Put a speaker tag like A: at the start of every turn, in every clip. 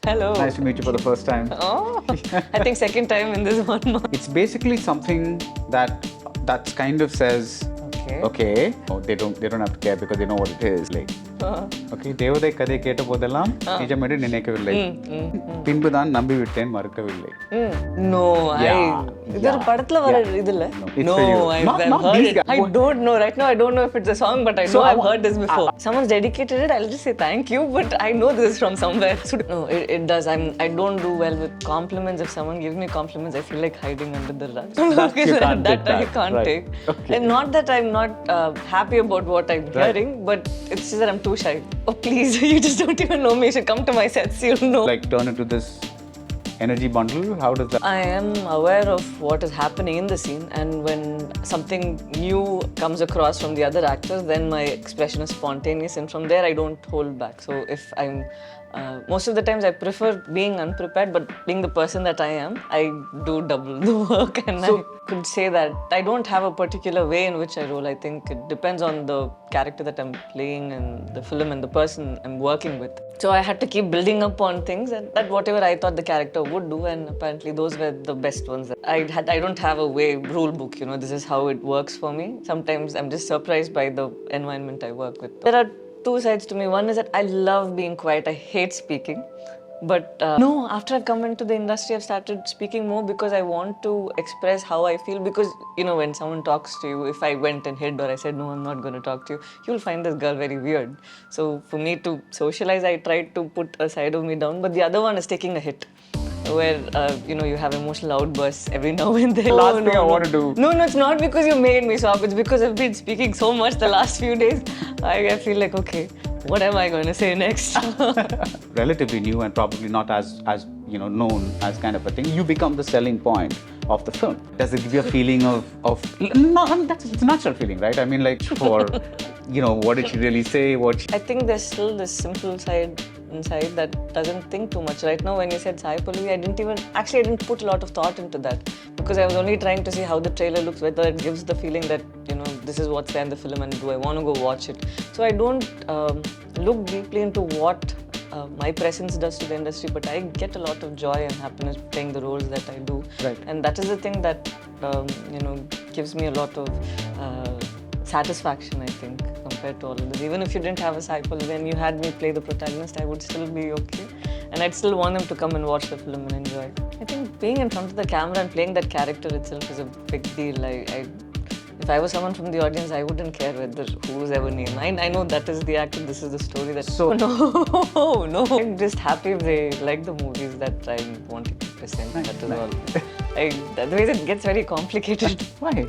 A: Hello.
B: Nice to meet you for the first time.
A: Oh, I think second time in this 1 month.
B: It's basically something that kind of says, okay, oh, they don't have to care because they know what it is. Like, okay, தேவதை கதை கேட்ட போதெல்லாம் நிஜமென்று நினைக்கவில்லை, பின்புதான் நம்பி விட்டேன் மறக்கவில்லை.
A: No, இது ஒரு படத்துல வர இது இல்ல. No, I've heard it. I don't know right now. I don't know if it's a song, but I know I've heard this before. Someone's dedicated it. I'll just say thank you, but I know this is from somewhere. No, it does. I don't do well with compliments. If someone gives me compliments, I feel like hiding under the rug. That I can't take. And not that I'm not happy about what I'm hearing, but it's just that I'm too shy. Oh please, you just don't even know me. You should come to my sets, you'll know.
B: Like turn into this energy bundle? How does that?
A: I am aware of what is happening in the scene, and when something new comes across from the other actors, then my expression is spontaneous, and from there I don't hold back. So if I'm most of the times I prefer being unprepared, but being the person that I am, I do double the work. And I could say that I don't have a particular way in which I roll. I think it depends on the character that I'm playing and the film and the person I'm working with. So I had to keep building up on things, and that whatever I thought the character would do, and apparently those were the best ones. I don't have a way, rule book, you know, this is how it works for me. Sometimes I'm just surprised by the environment I work with. There are two sides to me. One is that I love being quiet. I hate speaking. But no, after I've come into the industry, I've started speaking more because I want to express how I feel. Because, you know, when someone talks to you, if I went and hid or I said, no, I'm not going to talk to you, you'll find this girl very weird. So for me to socialize, I tried to put a side of me down. But the other one is taking a hit, where, you know, you have emotional outbursts every now and then.
B: Last thing I want to do.
A: No, it's not because you made me stop. It's because I've been speaking so much the last few days. I feel like, okay, what am I going to say next?
B: Relatively new and probably not as you know, known as kind of a thing. You become the selling point of the film. Does it give you a feeling of no, I mean, it's a natural feeling, right? I mean, like, for, you know, what did she really say?
A: I think there's still this simple side inside that doesn't think too much. Right now, when you said Sai Pallavi, I didn't put a lot of thought into that, because I was only trying to see how the trailer looks, whether it gives the feeling that, you know, this is what's there in the film and do I want to go watch it. So I don't look deeply into what my presence does to the industry, but I get a lot of joy and happiness playing the roles that I do.
B: Right.
A: And that is the thing that, you know, gives me a lot of satisfaction, I think, compared to all of this. Even if you didn't have a Sai Pallavi and you had me play the protagonist, I would still be okay. And I'd still want them to come and watch the film and enjoy it. I think being in front of the camera and playing that character itself is a big deal. If I was someone from the audience, I wouldn't care whether who's ever name. I know that is the actor, this is the story. No. I'm just happy if they like the movies that I'm wanting to present. That is all. Otherwise it gets very complicated.
B: Why?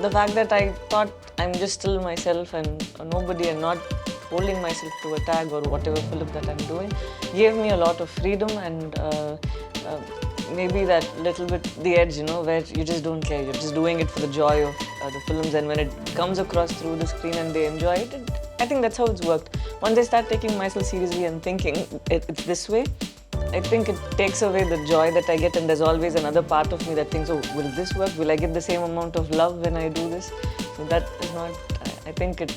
A: The fact that I thought I'm just still myself and nobody, and not holding myself to a tag or whatever film that I'm doing, gave me a lot of freedom and maybe that little bit the edge, you know, where you just don't care. You're just doing it for the joy of the films, and when it comes across through the screen and they enjoy it, I think that's how it's worked. Once I start taking myself seriously and thinking it's this way, I think it takes away the joy that I get, and there's always another part of me that thinks, oh, will this work? Will I get the same amount of love when I do this? So that is not, I think it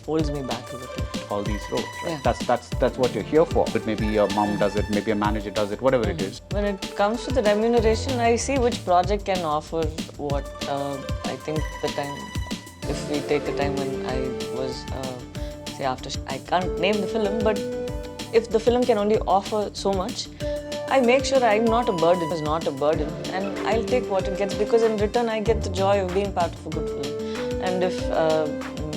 A: holds me back a little.
B: All these roles, right? Yeah. That's what you're here for. But maybe your mom does it, maybe a manager does it, whatever it is.
A: When it comes to the remuneration, I see which project can offer what. I think the time, if we take the time when I was, say after, I can't name the film, but if the film can only offer so much, I make sure I'm not a burden. It's not a burden, and I'll take what it gets, because in return I get the joy of being part of a good film. And if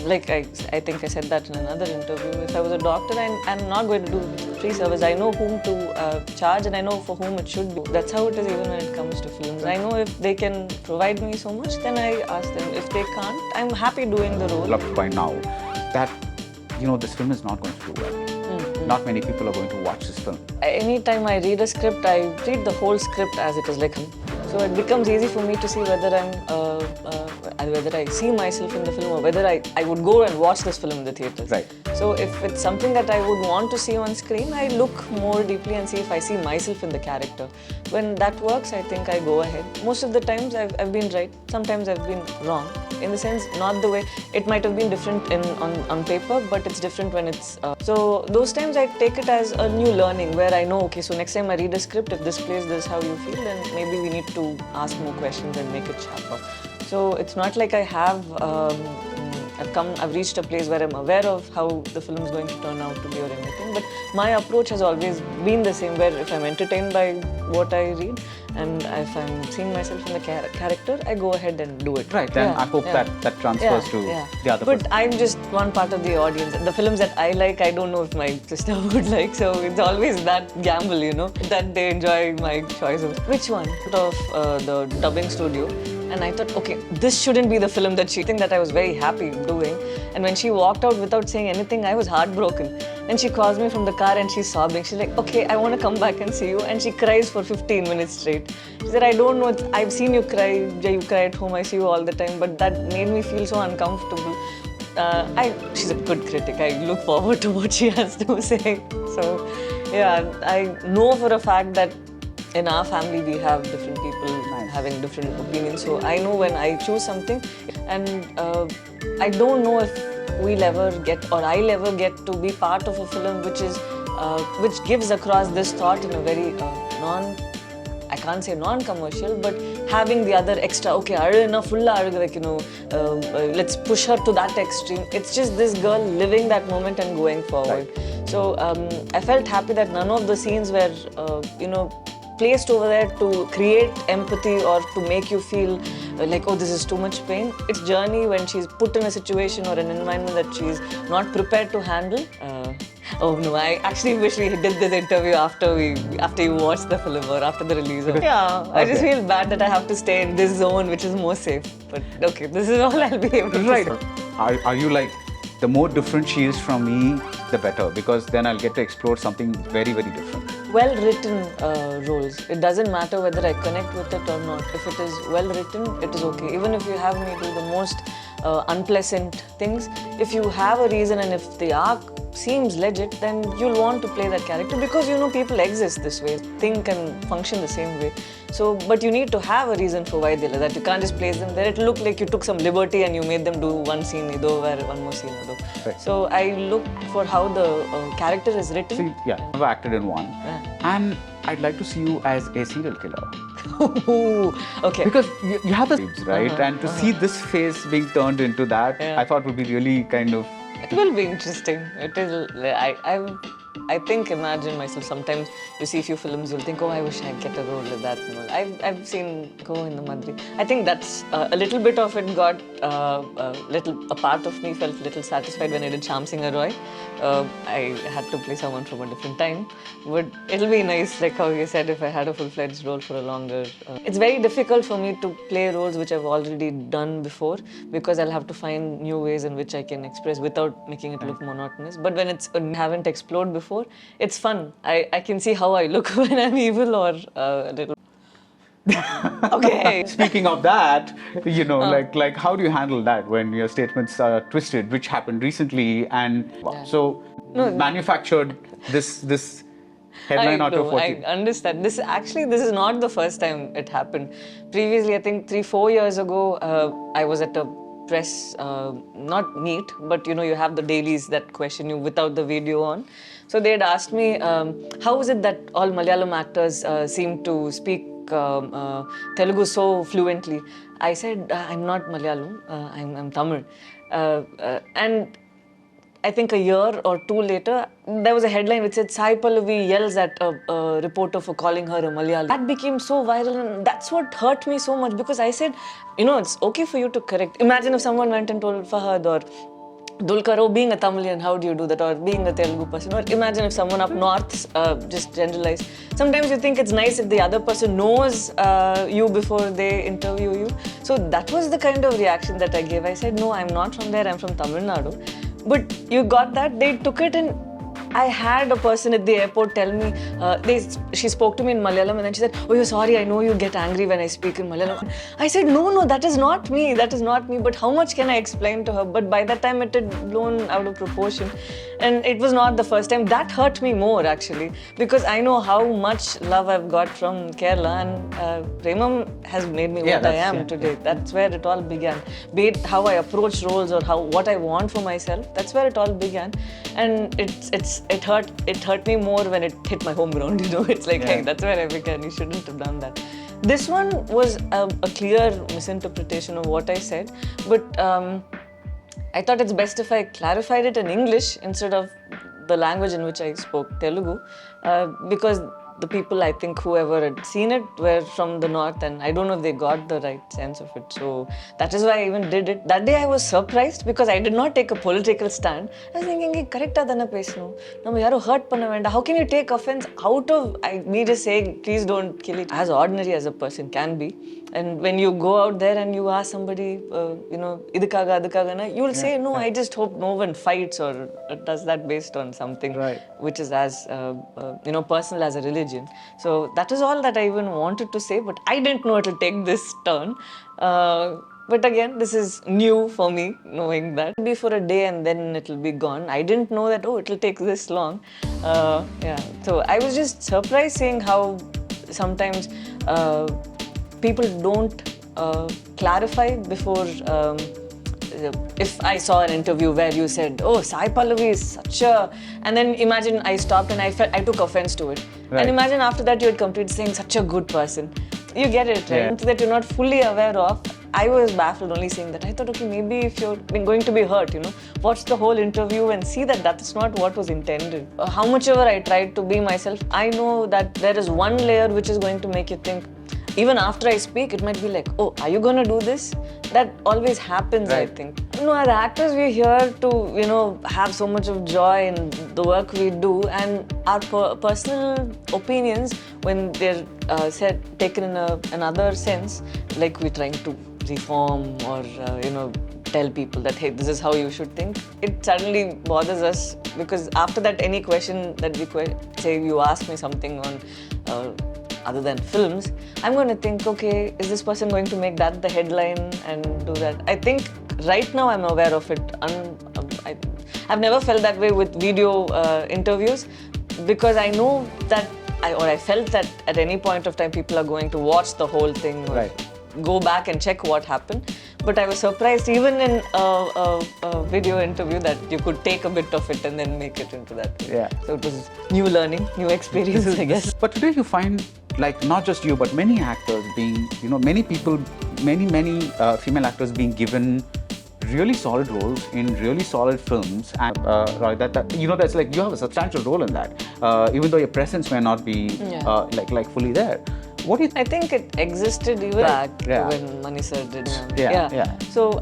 A: like I think I said that in another interview, if I was a doctor, I'm not going to do free service. I know whom to charge, and I know for whom it should be. That's how it is even when it comes to films. I know if they can provide me so much, then I ask them. If they can't, I'm happy doing the role.
B: Loved by now that, you know, this film is not going to do well. Not many people are going to watch this film.
A: Anytime I read a script, I read the whole script as it is written. So it becomes easy for me to see whether whether I see myself in the film, or whether I would go and watch this film in the theatres.
B: Right.
A: So if it's something that I would want to see on screen, I look more deeply and see if I see myself in the character. When that works, I think I go ahead. Most of the times I've been right. Sometimes I've been wrong. in the sense, not the way, it might have been different on paper, but it's different when it's, so those times I take it as a new learning where I know, okay, so next time I read a script, if this plays this how you feel, then maybe we need to ask more questions and make it sharper. So it's not like I have, I've reached a place where I'm aware of how the film is going to turn out to be or anything, but my approach has always been the same, where if I'm entertained by what I read and if I'm seeing myself in the character, I go ahead and do it.
B: Right, and I hope that transfers to the other person.
A: But I'm just one part of the audience. The films that I like, I don't know if my sister would like, so it's always that gamble, you know, that they enjoy my choices. Which one? Out of the dubbing studio. And I thought, okay, this shouldn't be the film that she think that I was very happy doing. And when she walked out without saying anything, I was heartbroken. And she calls me from the car and she's sobbing. She's like, okay, I want to come back and see you. And she cries for 15 minutes straight. She said, I don't know, I've seen you cry. You cry at home, I see you all the time. But that made me feel so uncomfortable. She's a good critic. I look forward to what she has to say. So, yeah, I know for a fact that in our family we have different people having different opinions. So I know when I choose something, and I don't know if we'll ever get, or I'll ever get to be part of a film which gives across this thought in a very I can't say non-commercial, but having the other extra, okay, like, you know, let's push her to that extreme. It's just this girl living that moment and going forward. Right. So I felt happy that none of the scenes were, you know, placed over there to create empathy or to make you feel like, oh, this is too much pain. It's journey when she's put in a situation or an environment that she's not prepared to handle. Oh no, I actually wish we did this interview after you watch the film or after the release. Yeah, okay. I just feel bad that I have to stay in this zone, which is more safe. But okay, this is all I'll be able to say.
B: Are you like, the more different she is from me, the better, because then I'll get to explore something very, very different.
A: Well-written roles. It doesn't matter whether I connect with it or not. If it is well-written, it is okay. Even if you have me do the most unpleasant things, if you have a reason and if the arc seems legit, then you'll want to play that character, because you know people exist this way, think and function the same way. So, but you need to have a reason for why they're like that. You can't just place them there. It'll look like you took some liberty and you made them do one scene, one more scene. Right. So I look for how the character is written.
B: See, yeah, I've acted in one, and I'd like to see you as a serial killer.
A: Okay.
B: Because you have the stage, right? And to see this face being turned into that, I thought would be really kind of...
A: It will be interesting. It is. I think, imagine myself, sometimes you see a few films, you'll think, oh, I wish I'd get a role with that. I've seen Go in the Madri. I think that's a little bit of it got, a part of me felt a little satisfied when I did Shyam Singh Roy. I had to play someone from a different time. But it'll be nice, like how you said, if I had a full-fledged role for a longer... It's very difficult for me to play roles which I've already done before, because I'll have to find new ways in which I can express without making it look monotonous. But when it's haven't explored before, it's fun. I can see how I look when I'm evil or a little... Okay.
B: Speaking of that, you know, like how do you handle that when your statements are twisted, which happened recently, and so manufactured this headline out of what
A: I understand. This is not the first time it happened. Previously, I think 3-4 years ago, I was at a press, not meet, but you know, you have the dailies that question you without the video on. So they had asked me, how is it that all Malayalam actors seem to speak Telugu so fluently? I said, I'm not Malayalam, I'm Tamil. And I think a year or two later, there was a headline which said, Sai Pallavi yells at a reporter for calling her a Malayalam. That became so viral, and that's what hurt me so much, because I said, you know, it's okay for you to correct. Imagine if someone went and told Fahad or Dulkar, oh, being a Tamilian, how do you do that? Or being a Telugu person. Or imagine if someone up north, just generalized. Sometimes you think it's nice if the other person knows you before they interview you. So that was the kind of reaction that I gave. I said, no, I'm not from there, I'm from Tamil Nadu. But you got that, they took it and I had a person at the airport tell me, she spoke to me in Malayalam and then she said, oh, you're sorry, I know you get angry when I speak in Malayalam. I said, no, that is not me, but how much can I explain to her? But by that time it had blown out of proportion. And it was not the first time. That hurt me more actually, because I know how much love I've got from Kerala, and Premam has made me what I am today. That's where it all began. Be it how I approach roles or what I want for myself, that's where it all began. And it hurt me more when it hit my home ground, you know. It's like, hey, that's where I began. You shouldn't have done that. This one was a clear misinterpretation of what I said, but I thought it's best if I clarified it in English instead of the language in which I spoke, Telugu, because the people, I think, whoever had seen it were from the north, and I don't know if they got the right sense of it. So that is why I even did it. That day I was surprised because I did not take a political stand. I was thinking, correct adana pesnu. Nama yaru hurt panna venda. How can you take offense out of me just saying, please don't kill it? As ordinary as a person can be. And when you go out there and you ask somebody, idikaga, you will say, no, I just hope no one fights or does that based on something which is as, personal as a religion. So that is all that I even wanted to say, but I didn't know it would take this turn. But again, this is new for me, knowing that. It'll be for a day and then it'll be gone. I didn't know that, it'll take this long. So I was just surprised seeing how sometimes people don't clarify before. If I saw an interview where you said, oh, Sai Pallavi is such a... And then imagine I stopped and I took offense to it. Right. And imagine after that you had completed saying such a good person. You get it, right? That you're not fully aware of. I was baffled only seeing that. I thought, okay, maybe if you're going to be hurt, watch the whole interview and see that that's not what was intended. How much ever I tried to be myself, I know that there is one layer which is going to make you think, even after I speak, it might be like, oh, are you going to do this? That always happens, I think. As actors, we're here to, have so much of joy in the work we do, and our personal opinions, when they're taken in another sense, like we're trying to reform or, tell people that, hey, this is how you should think, it suddenly bothers us, because after that, any question that say you ask me something on other than films, I'm going to think, okay, is this person going to make that the headline and do that? I think right now I'm aware of it. I've never felt that way with video interviews, because I know that, I felt that at any point of time people are going to watch the whole thing or go back and check what happened. But I was surprised even in a video interview that you could take a bit of it and then make it into that way. So it was new learning, new experience, I guess.
B: But today you find, like, not just you, but many actors being, many people, many female actors being given really solid roles in really solid films, and that's like you have a substantial role in that, even though your presence may not be like fully there. What do you
A: I think it existed even back when Mani sir did. So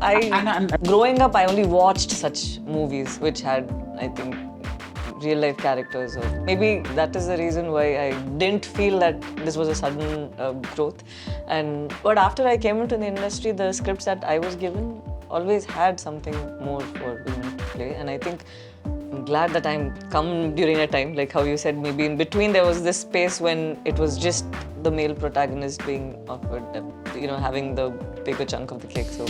A: growing up, I only watched such movies which had, I think, real life characters, or maybe that is the reason why I didn't feel that this was a sudden growth. But after I came into the industry, the scripts that I was given always had something more for women to play, and I think I'm glad that I'm come during a time, like how you said, maybe in between there was this space when it was just the male protagonist being offered, having the bigger chunk of the cake. So,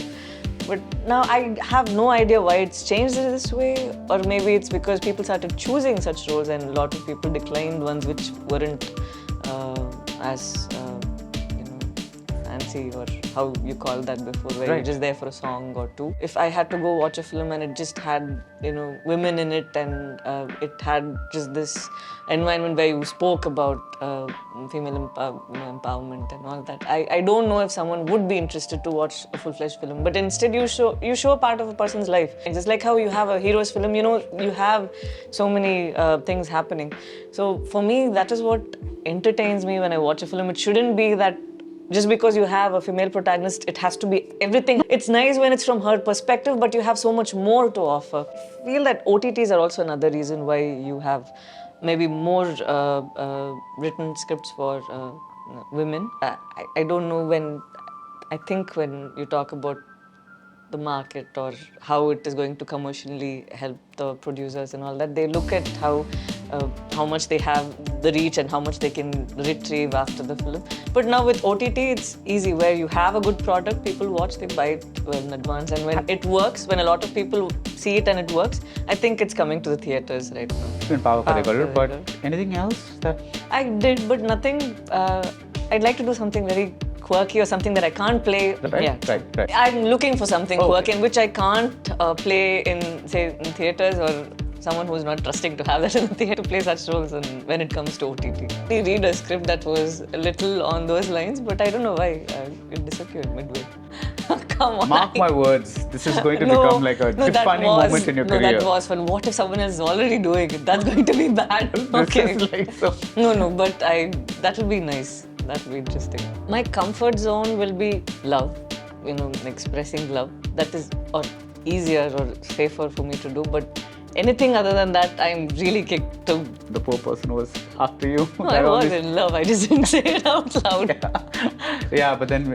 A: but now I have no idea why it's changed this way, or maybe it's because people started choosing such roles and a lot of people declined ones which weren't as fancy, or how you call that before, where you're just there for a song or two. If I had to go watch a film and it just had, women in it, and it had just this environment where you spoke about female empowerment and all that, I don't know if someone would be interested to watch a full-fledged film. But instead you show a part of a person's life. And just like how you have a hero's film, you have so many things happening. So for me, that is what entertains me when I watch a film. It shouldn't be that just because you have a female protagonist, it has to be everything. It's nice when it's from her perspective, but you have so much more to offer. I feel that OTTs are also another reason why you have maybe more written scripts for women. I don't know I think when you talk about the market or how it is going to commercially help the producers and all that. They look at how much they have the reach and how much they can retrieve after the film. But now with OTT, it's easy, where you have a good product, people watch, they buy it well in advance, and when it works, when a lot of people see it and it works, I think it's coming to the theatres right now.
B: But anything else that
A: I did, but nothing. I'd like to do something very quirky or something that I can't play.
B: Right.
A: I'm looking for something quirky, which I can't play in, say, in theatres, or someone who's not trusting to have that in the theatre to play such roles when it comes to OTT. I read a script that was a little on those lines, but I don't know why it disappeared midway. Come on.
B: Mark my words, this is going to become like a defining moment in your career.
A: No, that was fun. What if someone else is already doing it? That's going to be bad. Okay.
B: This is like so.
A: No, but that will be nice. That will be interesting. My comfort zone will be love, expressing love. That is easier or safer for me to do, but anything other than that, I'm really kicked to.
B: The poor person was after you.
A: No, I was in love. I just didn't say it out loud.
B: Yeah, but then,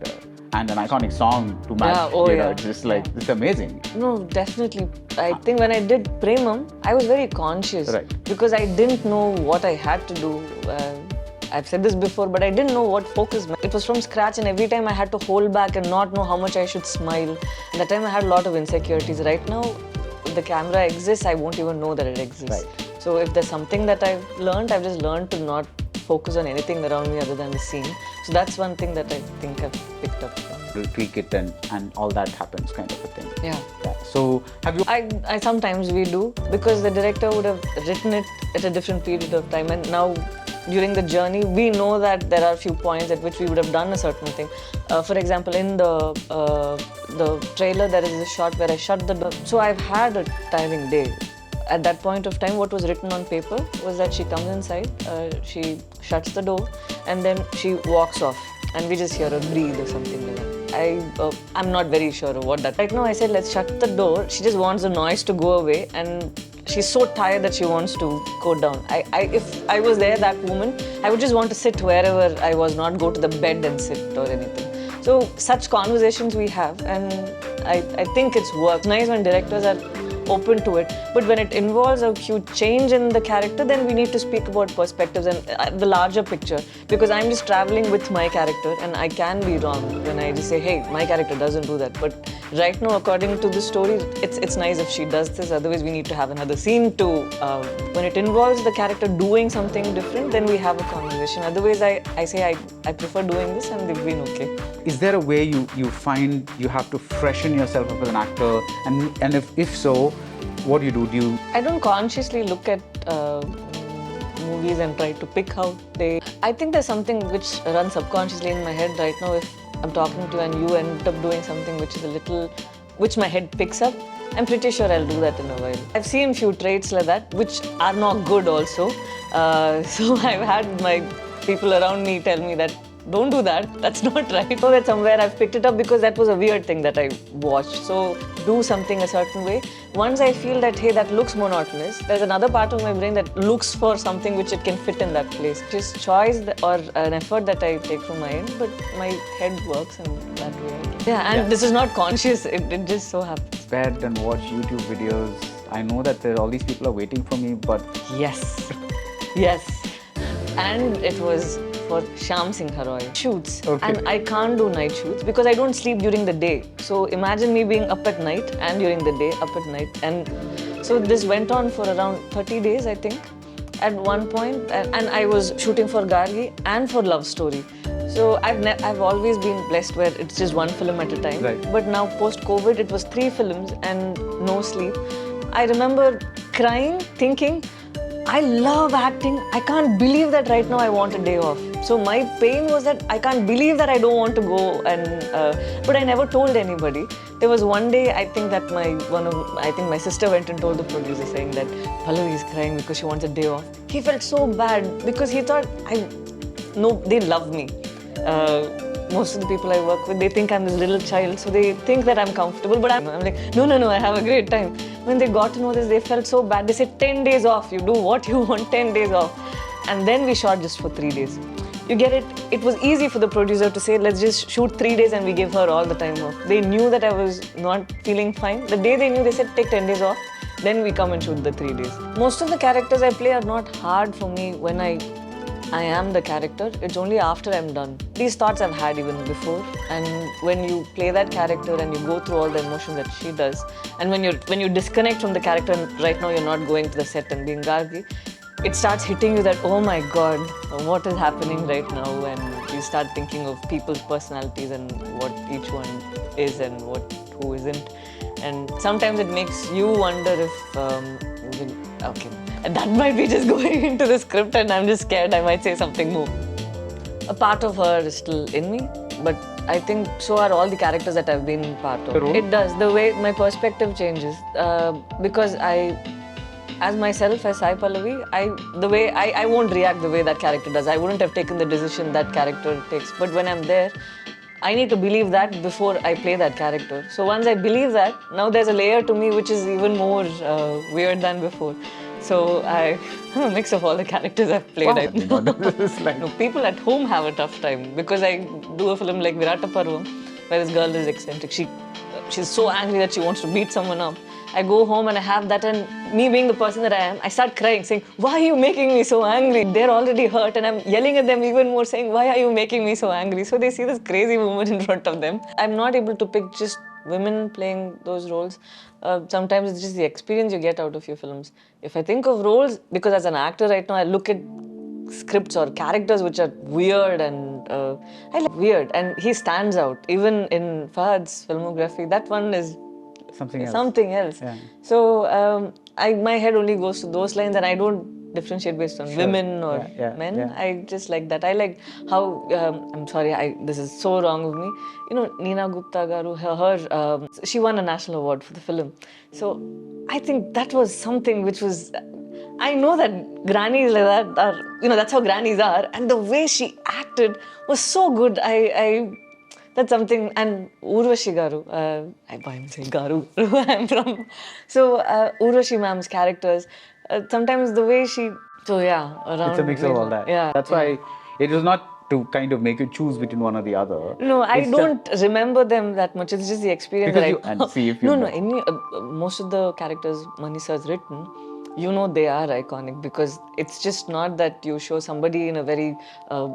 B: and an iconic song to match. It's just like, it's amazing.
A: No, definitely. I think when I did Premam, I was very conscious.
B: Right.
A: Because I didn't know what I had to do. I've said this before, but I didn't know what focus meant. It was from scratch, and every time I had to hold back and not know how much I should smile. And that time I had a lot of insecurities. Right now, if the camera exists, I won't even know that it exists.
B: Right.
A: So if there's something that I've just learned to not focus on anything around me other than the scene. So that's one thing that I think I've picked up from.
B: Tweak it and all that happens, kind of a thing.
A: Yeah.
B: So have you?
A: I sometimes we do, because the director would have written it at a different period of time, and now during the journey we know that there are a few points at which we would have done a certain thing. For example, in the trailer there is a shot where I shut the door. So I've had a tiring day. At that point of time, what was written on paper was that she comes inside, she shuts the door, and then she walks off, and we just hear her breathe or something like that. I'm not very sure of what that. Right now I said, let's shut the door. She just wants the noise to go away, and she's so tired that she wants to go down. If I was there, that woman, I would just want to sit wherever I was, not go to the bed and sit or anything. So such conversations we have, and I think it's work. Nice when directors are open to it, but when it involves a huge change in the character, then we need to speak about perspectives and the larger picture, because I'm just traveling with my character, and I can be wrong when I just say, hey, my character doesn't do that. But right now, according to the story, it's nice if she does this, otherwise we need to have another scene to when it involves the character doing something different, then we have a conversation. Otherwise I say I prefer doing this, and they've been okay.
B: Is there a way you find you have to freshen yourself up as an actor, and if so, what do you do?
A: I don't consciously look at movies and try to pick how they. I think there's something which runs subconsciously in my head right now. If I'm talking to you and you end up doing something which my head picks up, I'm pretty sure I'll do that in a while. I've seen few traits like that which are not good also. So I've had my people around me tell me that don't do that, that's not right. So that somewhere I've picked it up because that was a weird thing that I watched. So do something a certain way. Once I feel that, hey, that looks monotonous, there's another part of my brain that looks for something which it can fit in that place. Just choice or an effort that I take from my end, but my head works in that way. This is not conscious, it just so happens.
B: Bed and watch YouTube videos. I know that all these people are waiting for me, but...
A: Yes. And it was for Shyam Singh Roy shoots.
B: Okay.
A: And I can't do night shoots because I don't sleep during the day. So imagine me being up at night and during the day up at night. And so this went on for around 30 days, I think, at one point. And I was shooting for Gargi and for Love Story. So I've always been blessed where it's just one film at a time.
B: Right.
A: But now post-COVID, it was 3 films and no sleep. I remember crying, thinking, I love acting. I can't believe that right now I want a day off. So my pain was that I can't believe that I don't want to go, but I never told anybody. There was one day I think that my sister went and told the producer saying that Pallavi is crying because she wants a day off. He felt so bad because he thought they love me. Most of the people I work with, they think I'm this little child, so they think that I'm comfortable, but I'm like, no, I have a great time. When they got to know this, they felt so bad. They said 10 days off, you do what you want, 10 days off. And then we shot just for 3 days. you get it. It was easy for the producer to say, let's just shoot 3 days and we give her all the time off. They knew that I was not feeling fine. The day they knew, they said, take 10 days off. Then we come and shoot the 3 days. Most of the characters I play are not hard for me when I am the character. It's only after I'm done. These thoughts I've had even before, and when you play that character and you go through all the emotions that she does, and when you disconnect from the character and right now you're not going to the set and being Gargi, it starts hitting you that, oh my God, what is happening right now? And you start thinking of people's personalities and what each one is and who isn't. And sometimes it makes you wonder if, okay, and that might be just going into the script and I'm just scared I might say something more. A part of her is still in me, but I think so are all the characters that I've been part of. It does. The way my perspective changes, because as myself, as Sai Pallavi, I won't react the way that character does. I wouldn't have taken the decision that character takes. But when I'm there, I need to believe that before I play that character. So once I believe that, now there's a layer to me which is even more weird than before. So I'm a mix of all the characters I've played.
B: Wow.
A: No, people at home have a tough time because I do a film like Virata Parvam, where this girl is eccentric. She's so angry that she wants to beat someone up. I go home and I have that, and me being the person that I am, I start crying, saying, why are you making me so angry? They're already hurt and I'm yelling at them even more, saying, why are you making me so angry? So they see this crazy woman in front of them. I'm not able to pick just women playing those roles. Sometimes it's just the experience you get out of your films. If I think of roles, because as an actor right now, I look at scripts or characters which are weird and I like weird, and he stands out. Even in Fahad's filmography, that one is something else. Yeah. So my head only goes to those lines, and I don't differentiate based on women or men. Yeah. I just like that. I like how I'm sorry, this is so wrong of me. You know, Neena Gupta garu, she won a national award for the film. So I think that was something which was. I know that grannies like that are, that's how grannies are, and the way she acted was so good. That's something. And Urvashi garu, I'm saying garu, where I'm from. So Urvashi ma'am's characters, sometimes the way she, around.
B: It's a mix of all that.
A: Yeah.
B: That's why it was not to kind of make you choose between one or the other.
A: No, I don't remember them that much. It's just the experience most of the characters Manisa has written, they are iconic because it's just not that you show somebody in a very,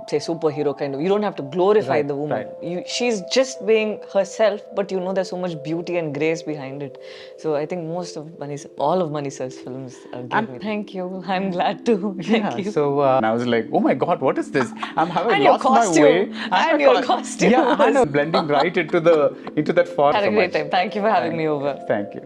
A: say, superhero kind of. You don't have to glorify the woman. Right. She's just being herself, but there's so much beauty and grace behind it. So I think all of Manisa's films give me. Thank you. I'm glad to. Thank you.
B: So I was like, oh my God, what is this? I'm having lost my way.
A: And your costume.
B: Yeah, and blending right into that forest.
A: Had a great time. Thank you for having me over.
B: Thank you.